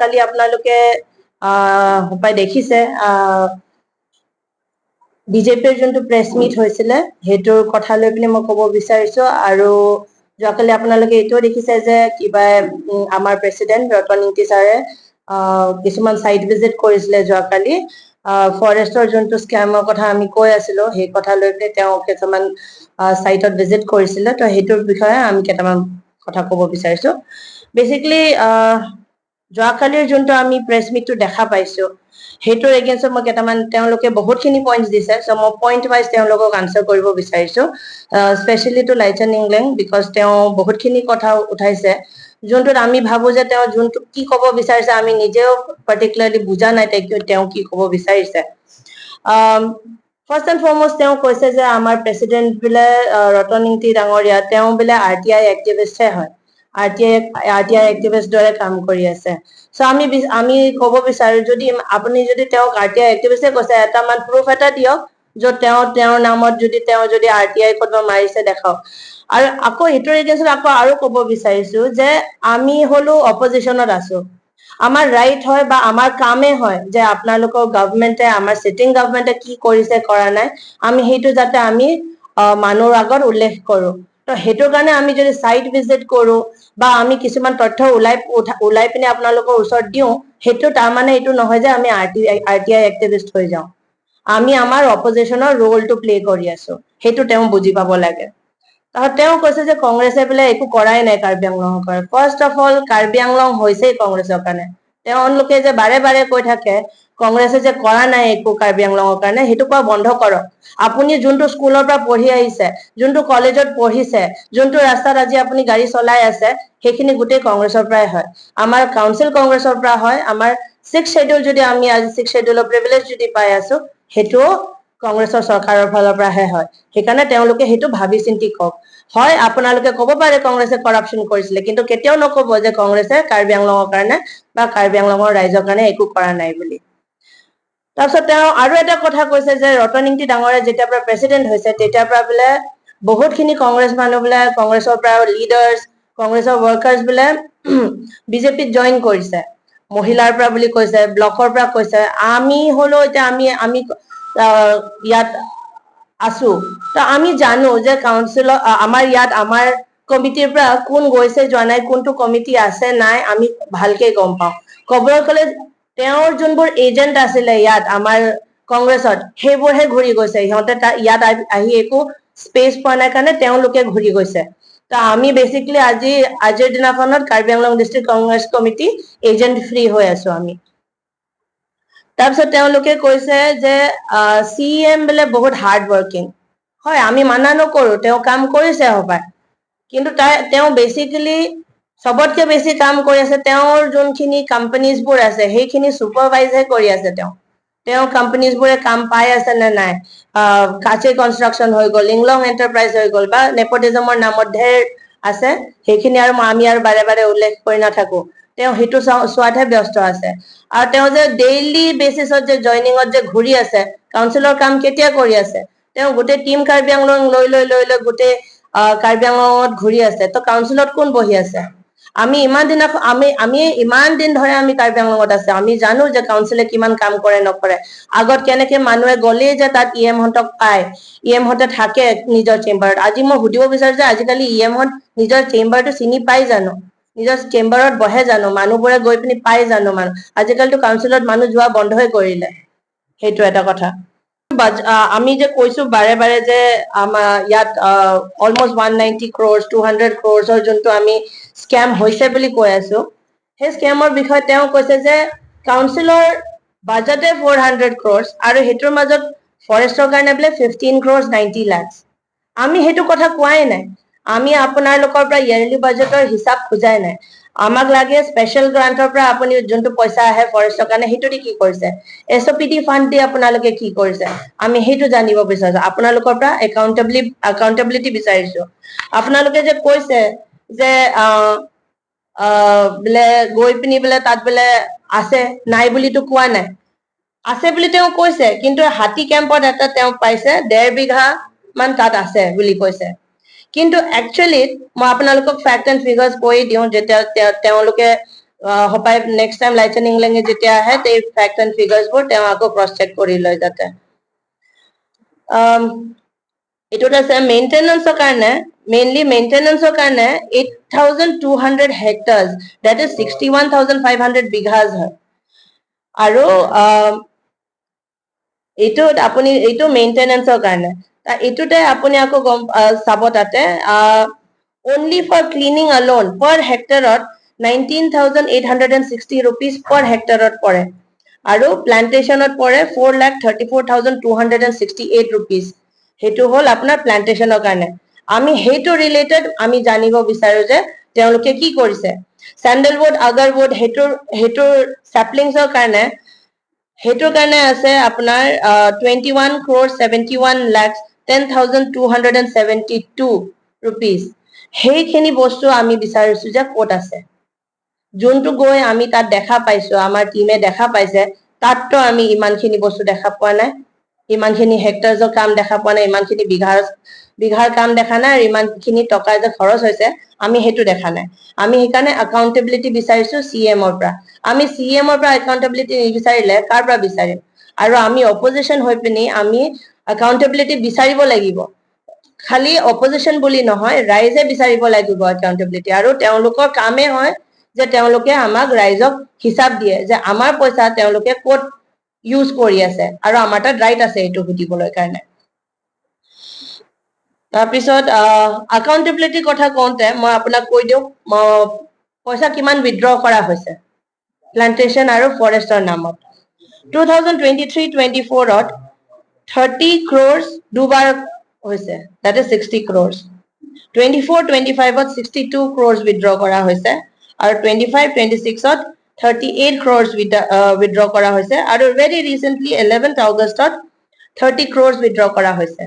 যোৱাকালি আপোনালোকে উপায় দেখিছে বিজেপিৰ যোনটো প্ৰেছ মিট হৈছিলে সেইটোৰ কথা লৈ পিনে মই ক'ব বিচাৰিছো আৰু যোৱাকালি আপোনালোকে এইটোও দেখিছে যে কিবা আমাৰ প্ৰেচিডেণ্ট ৰতন ছাৰে কিছুমান সাইট ভিজিট কৰিছিলে যোৱাকালি ফৰেষ্টৰ যোনটো স্কেমৰ কথা আমি কৈ আছিলো সেই কথা লৈ পিনে তেওঁ কিছুমান সাইটত ভিজিট কৰিছিলে তো সেইটোৰ বিষয়ে আমি কেইটামান কথা ক'ব বিচাৰিছো বেসিক্যালি যোৱাকালিৰ যোনটো আমি প্ৰেছ মিটটো দেখা পাইছো সেইটোৰ এগেইনষ্টত মই কেইটামান তেওঁলোকে বহুতখিনি পইণ্টছ দিছে চ' মই পইণ্ট ৱাইজ তেওঁলোকক আনচাৰ কৰিব বিচাৰিছো specially to Leighton England because তেওঁ বহুতখিনি কথা উঠাইছে যোনটোত আমি ভাবো যে তেওঁ যোনটো কি ক'ব বিচাৰিছে আমি নিজেও পাৰ্টিকুলাৰলি বুজা নাই তেওঁ কি ক'ব বিচাৰিছে ফাৰ্ষ্ট এণ্ড ফৰমষ্ট তেওঁ কৈছে যে আমাৰ প্ৰেচিডেণ্ট বোলে ৰতন ইংতি ডাঙৰীয়া তেওঁ বোলে RTI এক্টিভিষ্টহে হয় RTI এক্টিভিষ্ট দৰে কাম কৰি আছে চ' আমি ক'ব বিচাৰো যদি আপুনি যদি তেওঁক RTI এক্টিভিষ্টে কৈছে এটা মান প্ৰুফ এটা দিয়ক য'ত তেওঁৰ নামত যদি RTI কোনোবা মাৰিছে দেখাওক আৰু আকৌ এইটোৰ এগেইনষ্টত আকৌ আৰু ক'ব বিচাৰিছো যে আমি হলো অপজিশনত আছো আমাৰ ৰাইট হয় বা আমাৰ কামে হয় যে আপোনালোকৰ গভৰ্ণমেণ্টে আমাৰ সিটিং গভৰ্ণমেণ্টে কি কৰিছে কৰা নাই আমি সেইটো যাতে আমি মানুহৰ আগত উল্লেখ কৰো তো হেতুৰ কাৰণে আমি যদি সাইট ভিজিট কৰো বা আমি কিছুমান তথ্য উলাই পিনে আপোনালোকৰ ওচৰত দিও হেতু তাৰ মানে এইটো নহয় যে আমি RTI এক্টিভিষ্ট হৈ যাও আমি আমাৰ অপজিশনৰ ৰোলটো প্লে কৰি আছো হেতু তেওঁ বুজি পাব লাগে তেওঁ কৈছে যে কংগ্ৰেছে বোলে একো কৰাই নাই কাৰ্বি আংলঙৰ কাৰণে first of all Karbi Anglong হৈছেই কংগ্ৰেছৰ কাৰণে তেওঁলোকে যে বাৰে বাৰে কৈ থাকে কংগ্ৰেছে যে কৰা নাই একো কাৰ্বি আংলঙৰ কাৰণে হেতু কোৱা বন্ধ কৰক আপুনি যোনটো স্কুলৰ পৰা পঢ়ি আহিছে যোনটো কলেজত পঢ়িছে যোনটো ৰাস্তাত আজি আপুনি গাড়ী চলাই আছে সেইখিনি গোটেই কংগ্ৰেছৰ পৰাই হয় আমাৰ কাউন্সিল কংগ্ৰেছৰ পৰা হয় আমাৰ 6th শেডিউল যদি আমি আজি 6th শেডিউলৰ প্ৰিভিলেজ যদি পাই আছো হেতু কংগ্ৰেছৰ চৰকাৰৰ ফালৰ পৰাহে হয় সেইকাৰণে তেওঁলোকে হেতু ভাবি চিন্তি কওক হয় আপোনালোকে ক'ব পাৰে কংগ্ৰেছে কৰাপশন কৰিছিলে কিন্তু কেতিয়াও নক'ব যে কংগ্ৰেছে কাৰ্বি আংলঙৰ কাৰণে বা কাৰ্বি আংলঙৰ ৰাইজৰ কাৰণে একো কৰা নাই বুলি তাৰপিছত তেওঁ আৰু এটা কথা কৈছে যে ৰতন ইংতি ডাঙৰীয়া যেতিয়াৰ পৰা প্ৰেচিডেণ্ট হৈছে তেতিয়াৰ পৰা বোলে বহুতখিনি কংগ্ৰেছ মানুহ বোলে কংগ্ৰেছৰ পৰা লিডাৰ্ছ কংগ্ৰেছৰ ৱৰ্কাৰ্ছ বোলে বিজেপিত জইন কৰিছে মহিলাৰ পৰা বুলি কৈছে ব্লকৰ পৰা কৈছে আমি হলো এতিয়া আমি ইয়াত আছো তো আমি জানো যে কাউন্সিলৰ আমাৰ ইয়াত আমাৰ কমিটিৰ পৰা কোন গৈছে যোৱা নাই কোনটো কমিটি আছে নাই আমি ভালকে গম পাওঁ ক'বলৈ গ'লে তেওঁৰ যোনবোৰ এজেন্ট আছিলে ইয়াত আমাৰ কংগ্ৰেছত সেইবোৰহে ঘূৰি গৈছে সিহঁতে ইয়াত আহি একো স্পেচ পোৱা নাই কাৰণে তেওঁলোকে ঘূৰি গৈছে তো আমি বেসিক্যালি আজিৰ দিনাখনত Karbi Anglong district Congress committee agent free হৈ আছো আমি তাৰপিছত তেওঁলোকে কৈছে যে CM বোলে বহুত হাৰ্ড ৱৰ্কিং হয় আমি মানা নকৰো তেওঁ কাম কৰিছে হপায় কিন্তু তেওঁ বেসিক্যালি সবতকে বেছি কাম কৰি আছে তেওঁৰ যোনখিনি কোম্পানীজ বোৰ আছে সেইখিনি সুপাৰভাইজহে কৰি আছে তেওঁ কোম্পানীজ বোৰে কাম পাই আছে নে নাই কাচে কনষ্ট্ৰাকচন হৈ গ'ল ইংলং এন্টাৰপ্ৰাইজ হৈ গ'ল বা নেপোটিজমৰ নামত ঢেৰ আছে সেইখিনি আৰু আমি আৰু বাৰে বাৰে উল্লেখ কৰি নাথাকো তেওঁ হেতু সোৱাতহে ব্যস্ত আছে আৰু তেওঁ যে ডেইলি বেচিছত যে জয়নিঙত যে ঘূৰি আছে কাউন্সিলৰ কাম কেতিয়া কৰি আছে তেওঁ গোটেই টিম কাৰ্বি আংলং লৈ গোটেই কাৰ্বি আংলঙত ঘূৰি আছে তো কাউন্সিলত কোন বহি আছে আমি ইমান দিন ধৰে আমি কাৰ্বি আংলঙত আছে আমি জানো যে কাউন্সিলে কিমান কাম কৰে নকৰে আগত কেনেকে মানুহে গলেই যে তাত EM হতক পায় EM হতে থাকে নিজৰ চেম্বাৰত আজি মই সুধিব বিচাৰো যে আজিকালি EM হত নিজৰ চেম্বাৰটো চিনি পাই জানো নিজৰ চেম্বাৰত বহে জানো মানুহবোৰে গৈ পিনি পাই জানো মানুহ আজিকালিতো কাউন্সিলত মানুহ যোৱা বন্ধই কৰিলে সেইটো এটা কথা আমি যে কৈছো বাৰে বাৰে যে আমাৰ ইয়াত অলমোষ্ট 190 crores 200 crores যোনটো আমি স্কেম হৈছে বুলি কৈ আছো সেই স্কেমৰ বিষয়ে তেওঁ কৈছে যে কাউন্সিলৰ বাজেটে 400 crores আৰু হেতুৰ মাজত ফৰেষ্টৰ কাৰণে বোলে 15 crores 90 lakhs আমি হেতু কথা কোৱাই নাই আমি আপোনালোকৰ পৰা ইয়াৰলি বাজেটৰ হিচাপ খুজাই নাই আমাক লাগে স্পেশাল গ্ৰান্টৰ পৰা আপুনি যোনটো পইচা আহে ফৰেষ্টৰ কাৰণে হেতু দি কি কৰিছে SOPT ফান্ড দি আপোনালোকে কি কৰিছে আমি হেতু জানিব বিচাৰিছো আপোনালোকৰ পৰা একাউন্টেবিলিটি বিচাৰিছো আপোনালোকে যে কৈছে যে বোলে গৈ পিনি বোলে তাত বোলে আছে নাই বুলিতো কোৱা নাই আছে বুলি তেওঁ কৈছে কিন্তু হাতী কেম্পত এটা তেওঁ পাইছে 1.5 বিঘা মান তাত আছে বুলি কৈছে কিন্তু একচুয়ালি মই আপোনালোকক ফ্যাক্ট এণ্ড ফিগাৰ্স কৈ দিওঁ যে তেওঁলোকে হপাই নেক্সট টাইম লাইটেনিং লেঙে যেতিয়া আহে তে ফ্যাক্ট এন্ড ফিগাৰ্ছবোৰ তেওঁ আকৌ ক্ৰছ চেক কৰি লয় যাতে এটোত আছে মেইনটেনেন্সৰ কাৰণে মেইনলি মেইনটেনেন্সৰ কাৰণে 8200 হেক্টাৰ্স দ্যাট ইজ 61500 বিঘাস হয় আৰু এইটোত আপুনি এইটো মেইনটেনেন্সৰ কাৰণে এইটোতে আপুনি আকৌ চাব তাতে only for cleaning alone per hectare 19,860 rupees per hectare পৰে আৰু প্লান্টেশনত পৰে 4,34,268 rupees হেতু হল আপোনাৰ প্লান্টেশনৰ কাৰণে আমি হেতু ৰিলেটেড আমি জানিব বিচাৰো যে তেওঁলোকে কি কৰিছে স্যান্ডলউড আগাৰউড হেতুৰ স্যাপলিংছৰ কাৰণে হেতুৰ কাৰণে আছে আপোনাৰ 21 crore 71 lakhs 10,272 rupees সেইখিনি বস্তু আমি বিচাৰিছো যে ক'ত আছে যোনটো গৈ আমি তাত দেখা পাইছো আমাৰ টিমে দেখা পাইছে তাততো আমি ইমানখিনি বস্তু দেখা পোৱা নাই ইমানখিনি হেক্টাৰছৰ কাম দেখা পোৱা নাই ইমানখিনি বিঘাৰ কাম দেখা নাই আৰু ইমানখিনি টকা যে খৰচ হৈছে আমি হেতু দেখা নাই আমি সেইকাৰণে একাউন্টেবিলিটি বিচাৰিছো সিএমৰ পৰা আমি সিএমৰ পৰা একাউন্টেবিলিটি নিবিচাৰিলে কাৰ পৰা বিচাৰিম আৰু আমি অপজিশন হৈ পিনি আমি একাউন্টেবিলিটি বিচাৰিব লাগিব খালি অপজিশন বুলি নহয় ৰাইজে বিচাৰিব লাগিব একাউন্টেবিলিটি আৰু তেওঁলোকৰ কামে হয় যে তেওঁলোকে আমাক ৰাইজক হিচাপ দিয়ে যে আমাৰ পইচা তেওঁলোকে ক'ত ইউজ কৰি আছে আৰু আমাৰ তাত ৰাইট আছে এইটো সুধিবলৈ কাৰণে তাৰপিছত একাউন্টেবিলিটি কথা কওঁতে মই আপোনাক কৈ দিওঁ পইচা কিমান উইথড্ৰ কৰা হৈছে প্লান্টেশন আৰু ফৰেষ্টৰ নামত 2023-24 30 crores দুবাৰ হৈছে that is 60 crores 24-25 62 crores withdraw কৰা হৈছে আৰু 25-26 38 crores withdraw কৰা হৈছে আৰু very recently 11th August 30 crores withdraw কৰা হৈছে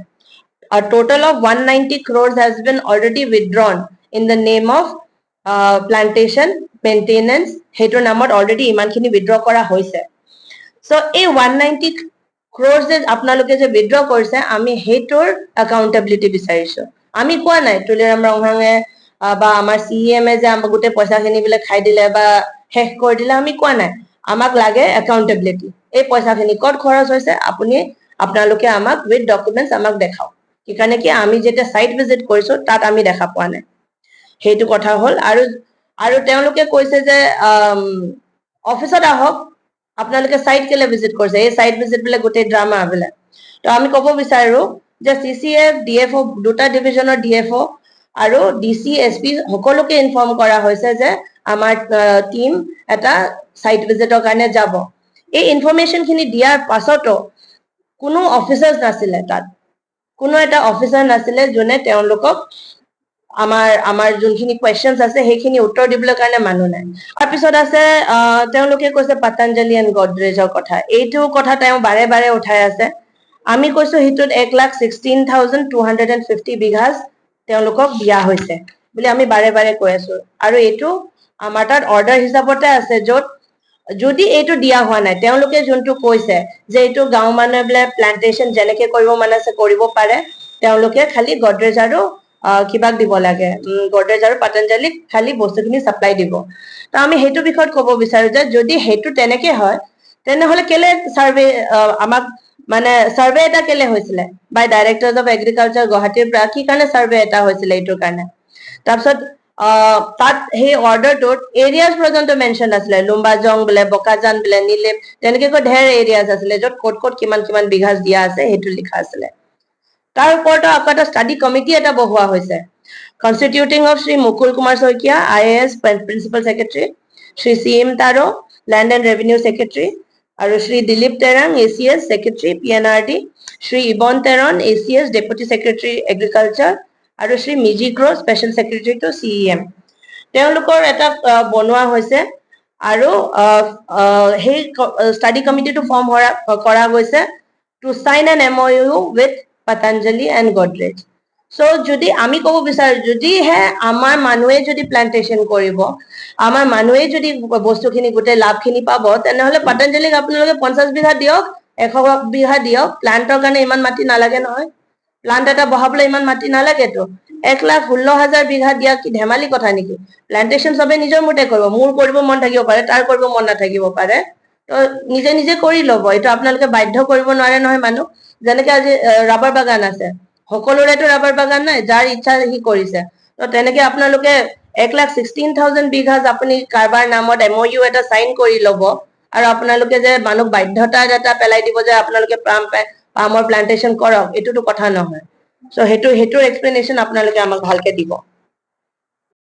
a total of 190 crores has been already withdrawn in the name of plantation maintenance hetur namot already imankhini withdraw kora hoise so a 190 crores je apnaloke je withdraw korise ami hetur accountability bisarisu ami koa nai tuliram ronghange ba amar CEM je am gote paisa khini bile khai dile ba hek kor dile ami koa nai amak lage accountability ei paisa khini kot khoros hoise apuni apnaloke amak with documents amak dekhao কিকানে কি আমি যেটা site visit কৰিছো তাত আমি দেখা পোৱা নাই হেতু কথা হল আৰু তেওঁলোকে কৈছে যে অফিসত আহক আপোনালোকে সাইট কেলে ভিজিট কৰিছে এই সাইট ভিজিট বলে গোটে ড্ৰামা বলে তো আমি কব বিচাৰো যে সিসিএফ ডিএফও দুটা ডিভিজনৰ ডিএফও আৰু ডিসি এসপি সকলোকে ইনফৰ্ম কৰা হৈছে যে আমাৰ টিম এটা সাইট ভিজিটৰ কাৰণে যাব এই ইনফৰমেশন খিনি দিয়াৰ পাছতো কোনো অফিসাৰ্স নাছিলে তাত কোনো এটা অফিসাৰ নাছিলে যোনে তেওঁলোকক আমাৰ যোনখিনি কোৱেশ্চনছ আছে সেইখিনি উত্তৰ দিবলৈ কাৰণে মানুহ নাই তাৰ পিছত আছে তেওঁলোকে কৈছে পতঞ্জলি এণ্ড গডৰেজৰ কথা এইটো কথা তেওঁ বাৰে বাৰে উঠাই আছে আমি কৈছো হিতুত 1,16,250 বিঘাস তেওঁলোকক দিয়া হৈছে বুলি আমি বাৰে বাৰে কৈ আছো আৰু এইটো আমাৰ তাত অৰ্ডাৰ হিচাপতে আছে যত যদি এইটো দিয়া হোৱা নাই তেওঁলোকে যোনটো কৈছে যে এইটো গাঁও মানুহে বলে প্লান্টেশন যেনেকে কৰিব মানে আছে কৰিব পাৰে তেওঁলোকে খালি গডৰেজ আৰু কিবাক দিব লাগে গডৰেজ আৰু পতঞ্জলি খালি বস্তুখিনি সাপ্লাই দিব তো আমি হেতু বিষয়ত কব বিচাৰো যে যদি হেতু তেনেকে হয় তেনেহলে কেলে সাৰ্ভে আমাক মানে সাৰ্ভে এটা কেলে হৈছিলে বাই ডাইৰেক্টৰছ অফ এগ্ৰিকালচাৰ গুৱাহাটীৰ পৰা কি কাৰণে সাৰ্ভে এটা হৈছিলে এইটোৰ কাৰণে তাৰপিছত তাত সেই অৰ্ডাৰটোত এৰিয়াজ পৰ্যন্ত মেনশন আছিলে লুম্বাজং বলে বকাজান বলে নীলেপ তেনেকে কৈ ঢেৰ এৰিয়াজ আছিলে য'ত ক'ত ক'ত কিমান কিমান বিঘাস দিয়া আছে সেইটো লিখা আছিলে তাৰ ওপৰত আকৌ এটা ষ্টাডি কমিটি এটা বহোৱা হৈছে constituting of Shri Mukul Kumar Saikia IAS principal secretary Shri CM Taro land and revenue secretary আৰু Shri Dilip Terang ACS secretary PNRD Shri Ibon Teron ACS deputy secretary agriculture আৰু শ্ৰী মিজি গ্ৰো স্পেশাল সেক্ৰেটাৰী টু CEM তেওঁলোকৰ এটা বনোৱা হৈছে আৰু সেই ষ্টাডি কমিটিটো ফৰ্ম কৰা গৈছে to sign an MOU with Patanjali and Godrej so যদি আমি কব বিচাৰো যদি হে আমাৰ মানুহে যদি প্লান্টেশন কৰিব আমাৰ মানুহে যদি বস্তুখিনি গোটে লাভখিনি পাব তেনেহলে পতঞ্জলিক আপোনালোকে 50 বিঘা দিয়ক 100 বিঘা দিয়ক প্লান্টৰ কাৰণে ইমান মাটি নালাগে নহয় প্লান্ট এটা বহাবলৈ ইমান মাটি নালাগেতো 1,16,000 বিঘা দিয়া কি ধেমালি কথা নেকি? প্লান্টেশন সবে নিজৰ মতে কৰিব, মোৰ কৰিব মন থাকিব পাৰে, তাৰ কৰিব মন নাথাকিব পাৰে, তো নিজে নিজে কৰি ল'ব। এইটো আপোনালোকে বাধ্য কৰিব নোৱাৰে নহয় মানুহ। যেনেকে আজি ৰাবাৰ বাগান আছে, সকলোৰেতো ৰাবাৰ বাগান নাই, যাৰ ইচ্ছা সি কৰিছে। তো তেনেকে আপোনালোকে 1,16,000 বিঘা আপুনি কাৰোবাৰ নামত MOU এটা সাইন কৰি ল'ব, আৰু আপোনালোকে যে মানুহ বাধ্যতাৰ এটা পেলাই দিব যে আপোনালোকে পামৰ প্লান্টেশন কৰক, এইটোতো কথা নহয়। সো সেইটোৰ এক্সপ্লেনেশ্যন আপোনালোকে আমাক ভালকে দিব।